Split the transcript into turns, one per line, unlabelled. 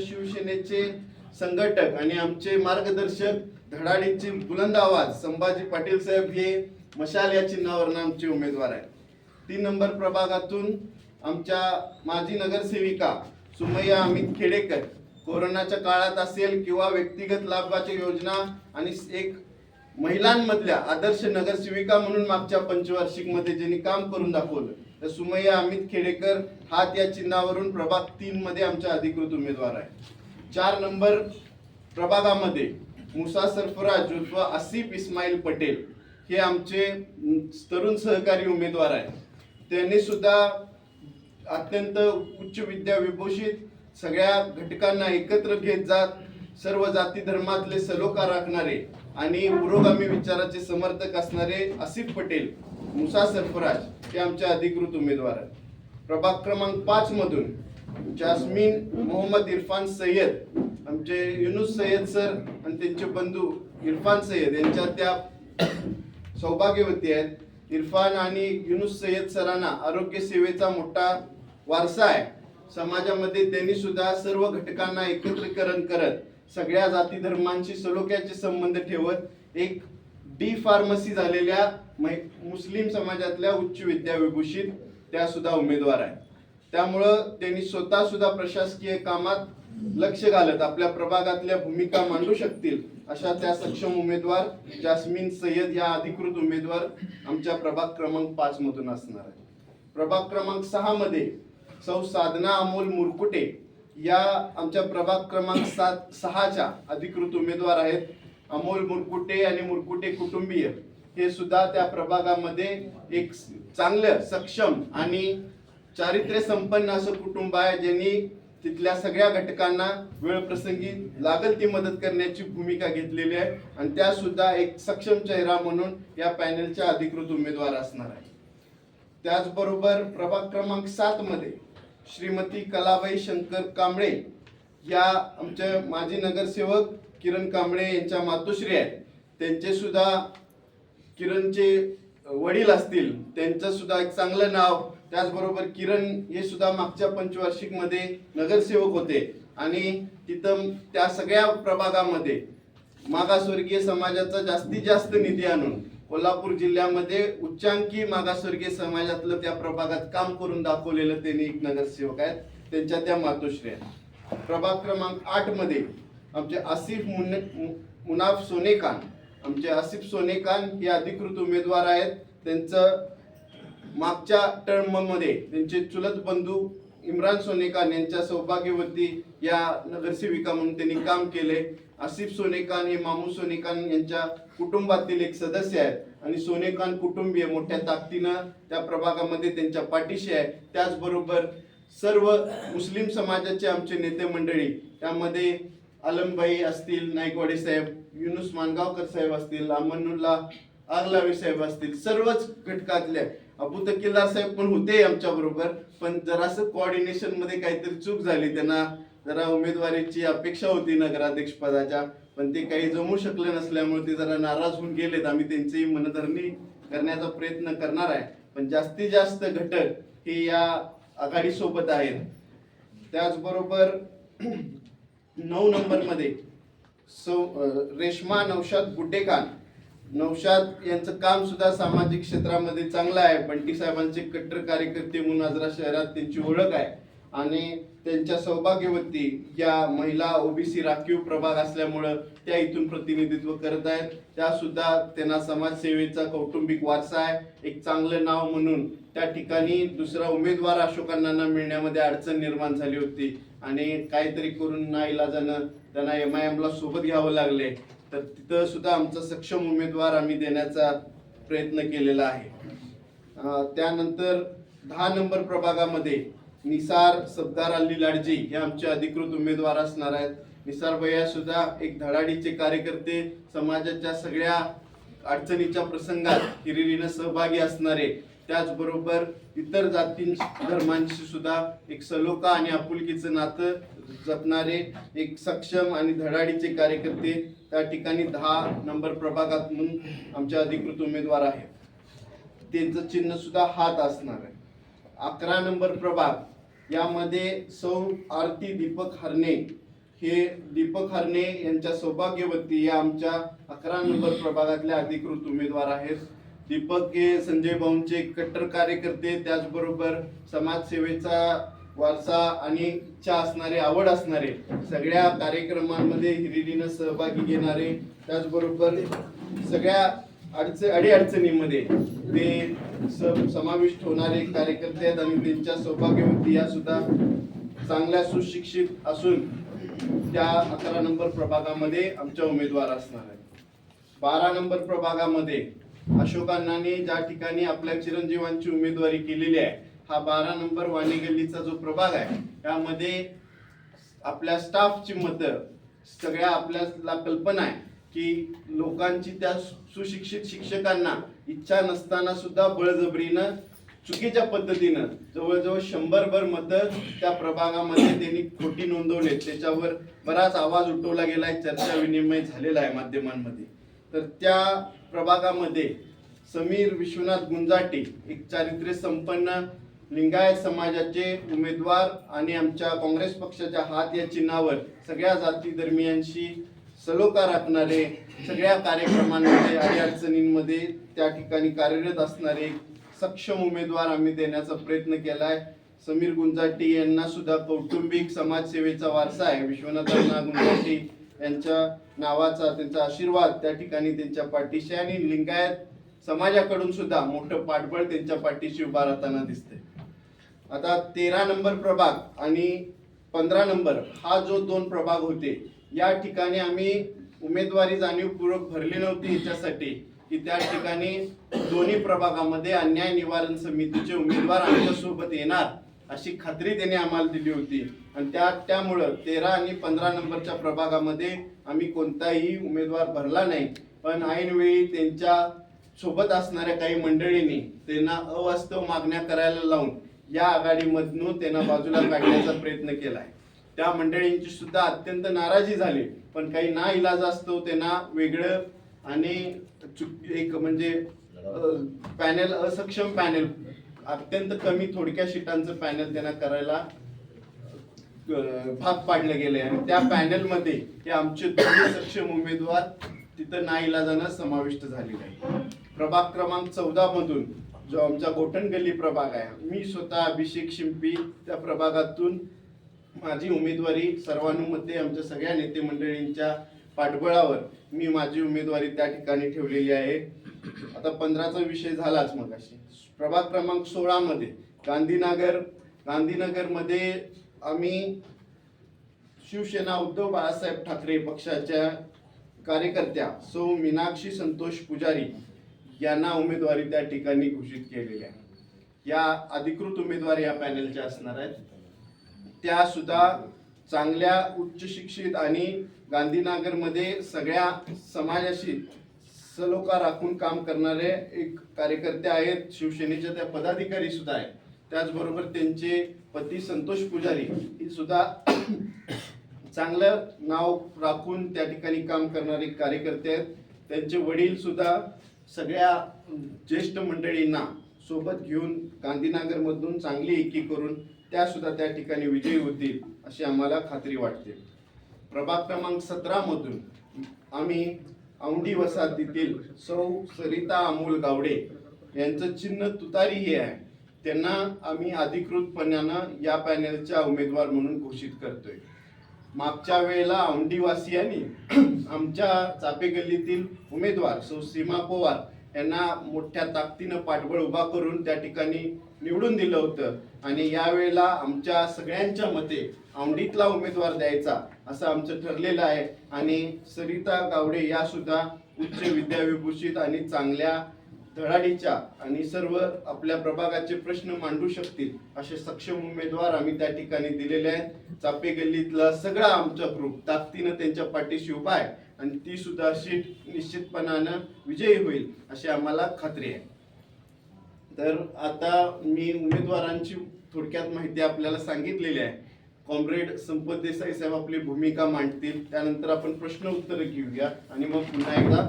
शिवसेनेचे संघटक आणि आमचे मार्गदर्शक धडाडीचे बुलंद आवाज संभाजी पाटील साहेब हे मशाल या चिन्हावरून आमचे उमेदवार आहेत। 3 नंबर प्रभागातून आमच्या माजी नगरसेविका सुमय्या अमित खेडेकर कोरोनाच्या काळात असेल किंवा व्यक्तिगत लाभाच्या योजना आणि एक महिलांमधल्या आदर्श नगरसेविका म्हणून मागच्या पंचवार्षिक मध्ये ज्यांनी काम करून दाखवलं, तर सुमय्या अमित खेडेकर हात या चिन्हावरून प्रभाग 3 मध्ये आमच्या अधिकृत उमेदवार आहे। 4 नंबर प्रभागामध्ये मुसा सरफराज उर्फ आसिफ इस्माईल पटेल हे आमचे तरुण सहकारी उमेदवार आहेत। त्यांनी सुद्धा अत्यंत उच्च विद्या विभूषित सगळ्या घटकांना एकत्र घेत जात सर्व जाती धर्मातले सलोखा राखणारे आणि पुरोगामी विचाराचे समर्थक असणारे आसिफ पटेल मुसा सरफराज हे आमचे अधिकृत उमेदवार आहेत। प्रभाग क्रमांक 5 मधून जास्मीन मोहम्मद इरफान सय्यद आमचे युनुस सय्यद सर आणि त्यांचे बंधू इरफान सय्यद यांच्या त्या सौभाग्यवती आहेत। इरफान आणि युनुस सय्यद सरांना आरोग्य सेवेचा मोठा वारसा आहे। समाजामध्ये त्यांनी सुद्धा सर्व घटकांना एकत्रीकरण करत सगळ्या जाती धर्मांशी सलोख्याचे संबंध ठेवत एक डी फार्मसी झालेल्या मुस्लिम समाजातल्या उच्च विद्या विभूषित त्या सुद्धा उमेदवार आहेत। त्यामुळं त्यांनी स्वतः सुद्धा प्रशासकीय कामात लक्ष घालत आपल्या प्रभागातल्या भूमिका मांडू शकतील अशा त्या सक्षम उमेदवार जास्मीन सय्यद या अधिकृत उमेदवार आमच्या प्रभाग क्रमांक 5 मधून असणार आहे। प्रभाग क्रमांक 6 मध्ये सौ साधना अमोल मुरकुटे या आमच्या प्रभाग क्रमांक 6च्या अधिकृत उमेदवार आहेत। अमोल मुरकुटे आणि मुरकुटे कुटुंबीय हे सुद्धा त्या प्रभागामध्ये एक चांगलं सक्षम आणि चारित्र्य संपन्न असं कुटुंब आहे, ज्यांनी तिथल्या सगळ्या घटकांना वेळ प्रसंगी लागल ती मदत करण्याची भूमिका घेतलेली आहे आणि त्या सुद्धा एक सक्षम चेहरा म्हणून या पॅनलच्या अधिकृत उमेदवार असणार आहे। त्याचबरोबर प्रभाग क्रमांक 7 मध्ये श्रीमती कलाबाई शंकर कांबळे या आमच्या माजी नगरसेवक किरण कांबळे यांच्या मातोश्री आहेत। त्यांचे सुद्धा किरणचे वडील असतील त्यांचं सुद्धा एक चांगलं नाव, त्याचबरोबर किरण हे सुद्धा मागच्या पंचवार्षिक मध्ये नगरसेवक होते आणि तिथं त्या सगळ्या प्रभागामध्ये मागासवर्गीय समाजाचा जास्तीत जास्त निधी आणून कोल्हापूर जिल्ह्यामध्ये उच्चांकी मागासवर्गीय समाजातलं त्या प्रभागात काम करून दाखवलेलं त्यांनी एक नगरसेवक आहेत, त्यांच्या त्या मातोश्री आहेत। प्रभाग क्रमांक 8 मध्ये आमचे आसिफ मुनाफ सोनेकान आमचे आसिफ सोनेकान हे अधिकृत उमेदवार आहेत। त्यांचं मागच्या टर्म मध्ये त्यांचे चुलत बंधू इम्रान सोनेकान यांच्या सौभाग्यवती या नगरसेविका म्हणून त्यांनी काम केले। आसिफ सोनेकान हे मामू सोनेकान यांच्या कुटुंबातील एक सदस्य आहेत आणि सोनेकान कुटुंबीय मोठ्या ताकदीनं त्या प्रभागामध्ये त्यांच्या पाठीशी आहे। त्याचबरोबर सर्व मुस्लिम समाजाचे आमचे नेते मंडळी त्यामध्ये आलमबाई असतील, नाईकवाडे साहेब, युनुस मानगावकर साहेब असतील, अमनुल्ला आगलावी साहेब असतील, सर्वच घटकातले अबू तकीलदार साहेब पण होते आमच्या बरोबर, पण जरासं कोऑर्डिनेशन मध्ये काहीतरी चूक झाली, त्यांना जरा उमेदवारीची अपेक्षा होती नगराध्यक्ष पदाच्या, पण ते काही जमू शकले नसल्यामुळे ते जरा नाराज होऊन गेलेत। आम्ही त्यांची मनधरणी करण्याचा प्रयत्न करणार आहे, पण जास्तीत जास्त घटक हे या आघाडी सोबत आहेत। त्याचबरोबर 9 नंबर मध्ये रेश्मा नौशाद गुड्डेखान नौशाद यांचं काम सुद्धा सामाजिक क्षेत्रामध्ये चांगलं आहे। बंटी साहेबांचे कट्टर कार्यकर्ते म्हणून आजरा शहरात त्यांची ओळख आहे आणि त्यांच्या सौभाग्यवती या महिला ओबीसी राखीव प्रभाग असल्यामुळं त्या इथून प्रतिनिधित्व करत आहेत। त्या सुद्धा त्यांना समाजसेवेचा कौटुंबिक वारसा आहे, एक चांगलं नाव म्हणून त्या ठिकाणी दुसरा उमेदवार अशोकांना मिळण्यामध्ये अडचण निर्माण झाली होती आणि काहीतरी करून नाईलाजानं त्यांना MIM ला सोबत घ्यावं लागले, तर तिथं सुद्धा आमचा सक्षम उमेदवार आम्ही देण्याचा प्रयत्न केलेला आहे। त्यानंतर 10 नंबर प्रभागामध्ये निसार सफदार अली लाडजी हे आमचे अधिकृत उमेदवार असणार आहेत। निसार भैया सुद्धा एक धडाडीचे कार्यकर्ते, समाजाच्या सगळ्या अडचणीच्या प्रसंगात हिरिरीने सहभागी असणारे, त्याचबरोबर इतर जाती धर्मांशी सुद्धा एक सलोखा आणि आपुलकीचं नातं जपणारे एक सक्षम आणि धडाडीचे कार्यकर्ते त्या ठिकाणी 10 नंबर प्रभागात म्हणून आमच्या अधिकृत उमेदवार आहेत। त्यांचं चिन्ह सुद्धा हात असणार आहे। 11 नंबर प्रभाग यामध्ये सौ आरती दीपक हरणे हे दीपक हरणे यांच्या सौभाग्यवती या आमच्या 11 नंबर प्रभागातल्या अधिकृत उमेदवार आहेत. दीपक हे संजय भाऊंचे कट्टर कार्यकर्ते, त्याचबरोबर समाजसेवेचा वारसा आणि इच्छा असणारे, आवड असणारे, सगळ्या कार्यक्रमांमध्ये हिरिरीनं सहभागी घेणारे, त्याचबरोबर सगळ्या अडीअडचणींमध्ये ते समाविष्ट होणारे कार्यकर्ते आहेत. आणि त्यांच्या सौभाग्यवती या सुद्धा चांगल्या सुशिक्षित असून त्या 11 नंबर प्रभागामध्ये आमच्या उमेदवार असणार आहेत. 12 नंबर प्रभागामध्ये अशोक अण्णांनी ज्या ठिकाणी आपल्या चिरंजीवांची उमेदवारी केलेली आहे, हा 12 नंबर वाणी गल्लीचा जो प्रभाग आहे, त्यामध्ये आपल्या स्टाफची मतं, सगळ्या आपल्याला कल्पना आहे की लोकांची, त्या सुशिक्षित शिक्षकांना इच्छा नसताना सुद्धा बळजबरीनं चुकीच्या पद्धतीनं जवळजवळ 100 मतं त्या प्रभागामध्ये त्यांनी खोटी नोंदवले. त्याच्यावर बराच आवाज उठवला गेलाय, चर्चा विनिमय झालेला आहे माध्यमांमध्ये. तर त्या प्रभागामध्ये समीर विश्वनाथ गुंजाटी, एक चारित्र्य संपन्न लिंगायत समाजाचे उमेदवार आणि आमच्या काँग्रेस पक्षाच्या हात या चिन्हावर सगळ्या जाती धर्मियांशी सलोखा राखणारे, सगळ्या कार्यक्रमांमध्ये अडीअडचणींमध्ये त्या ठिकाणी कार्यरत असणारे सक्षम उमेदवार आम्ही देण्याचा प्रयत्न केलाय. समीर गुंजाटी यांना सुद्धा कौटुंबिक समाजसेवेचा वारसा आहे. विश्वनाथांना गुंजाटी यांच्या नावाचा, त्यांचा आशीर्वाद त्या ठिकाणी त्यांच्या पाठीशी, आणि लिंगायत समाजाकडून सुद्धा मोठं पाठबळ त्यांच्या पाठीशी उभा राहताना दिसते. आता 13 नंबर प्रभाग आणि 15 नंबर हा जो 2 प्रभाग होते, या ठिकाणी आम्ही उमेदवारी जाणीवपूर्वक भरली नव्हती याच्यासाठी की त्या ठिकाणी दोन्ही प्रभागामध्ये अन्याय निवारण समितीचे उमेदवार आमच्या सोबत येणार अशी खात्री त्यांनी आम्हाला दिली होती. आणि त्यामुळं 13 आणि 15 नंबरच्या प्रभागामध्ये आम्ही कोणताही उमेदवार भरला नाही. पण ऐनवेळी त्यांच्या सोबत असणाऱ्या काही मंडळींनी त्यांना अवास्तव मागण्या करायला लावून या आघाडीमधून त्यांना बाजूला काढण्याचा प्रयत्न केलाय. त्या मंडळींची सुद्धा अत्यंत नाराजी झाली, पण काही ना इलाज असतो त्यांना वेगळं आणि एक म्हणजे पॅनल, असक्षम पॅनल, अत्यंत कमी थोडक्या शीटांचं पॅनल त्यांना करायला भाग पाडलं गेले. आणि त्या पॅनल मध्ये हे आमचे 2 सक्षम उमेदवार तिथं नाईलाजानं समाविष्ट झालेले आहे. प्रभाग क्रमांक 14 मधून जो आमचा गोठण गल्ली प्रभाग आहे, मी स्वतः अभिषेक शिंपी त्या प्रभागातून माझी उमेदवारी सर्वानुमते आमच्या सगळ्या नेते मंडळींच्या पाठबळावर मी माझी उमेदवारी त्या ठिकाणी ठेवलेली आहे. आता 15चा विषय झालाच मगाशी. प्रभाग क्रमांक 16 मध्ये गांधीनगर मध्ये आम्ही शिवसेना उद्धव बाळासाहेब ठाकरे पक्षाच्या कार्यकर्त्या सौ मीनाक्षी संतोष पुजारी यांना उमेदवारी त्या ठिकाणी घोषित केलेली आहे. या अधिकृत उमेदवार या पॅनलच्या असणार आहेत. त्या सुद्धा चांगल्या उच्च शिक्षित आणि गांधीनगरमध्ये सगळ्या समाजाशी सलोखा राखून काम करणारे एक कार्यकर्ते आहेत. शिवसेनेच्या त्या पदाधिकारी सुद्धा आहेत. त्याचबरोबर त्यांचे पती संतोष पुजारी हे सुद्धा चांगलं नाव राखून त्या ठिकाणी काम करणारे कार्यकर्ते आहेत. त्यांचे वडील सुद्धा सगळ्या ज्येष्ठ मंडळींना सोबत घेऊन गांधीनगर मधून चांगली एकी करून त्या सुद्धा त्या ठिकाणी विजयी होतील अशी आम्हाला खात्री वाटते. प्रभाग क्रमांक 17 मधून आम्ही औंढी वसाहतीतील सौ सरिता अमोल गावडे यांचं चिन्ह तुतारी हे आहे. त्यांना आम्ही अधिकृतपणानं या पॅनलच्या उमेदवार म्हणून घोषित करतोय. मागच्या वेळेला औंढीवासियांनी आमच्या चापे गल्लीतील उमेदवार सौ सीमा पवार यांना मोठ्या ताकदीनं पाठबळ उभा करून त्या ठिकाणी निवडून दिलं होतं. आणि यावेळेला आमच्या सगळ्यांच्या मते औंढीतला उमेदवार द्यायचा असं आमचं ठरलेलं आहे. आणि सरिता गावडे या सुद्धा उच्च विद्याविभूषित आणि चांगल्या धडाडीच्या आणि सर्व आपल्या प्रभागाचे प्रश्न मांडू शकतील असे सक्षम उमेदवार आम्ही त्या ठिकाणी दिलेले आहेत. चापे गल्लीतला सगळा आमचा ग्रुप ताकदीनं त्यांच्या पाठीशी उभा आहे आणि ती सुद्धा सीट निश्चितपणानं विजयी होईल अशी आम्हाला खात्री आहे. तर आता मी उमेदवारांची थोडक्यात माहिती आपल्याला सांगितलेली आहे. कॉम्रेड संपत देसाई साहेब आपली भूमिका मांडतील, त्यानंतर आपण प्रश्न उत्तर घेऊया आणि मग पुन्हा एकदा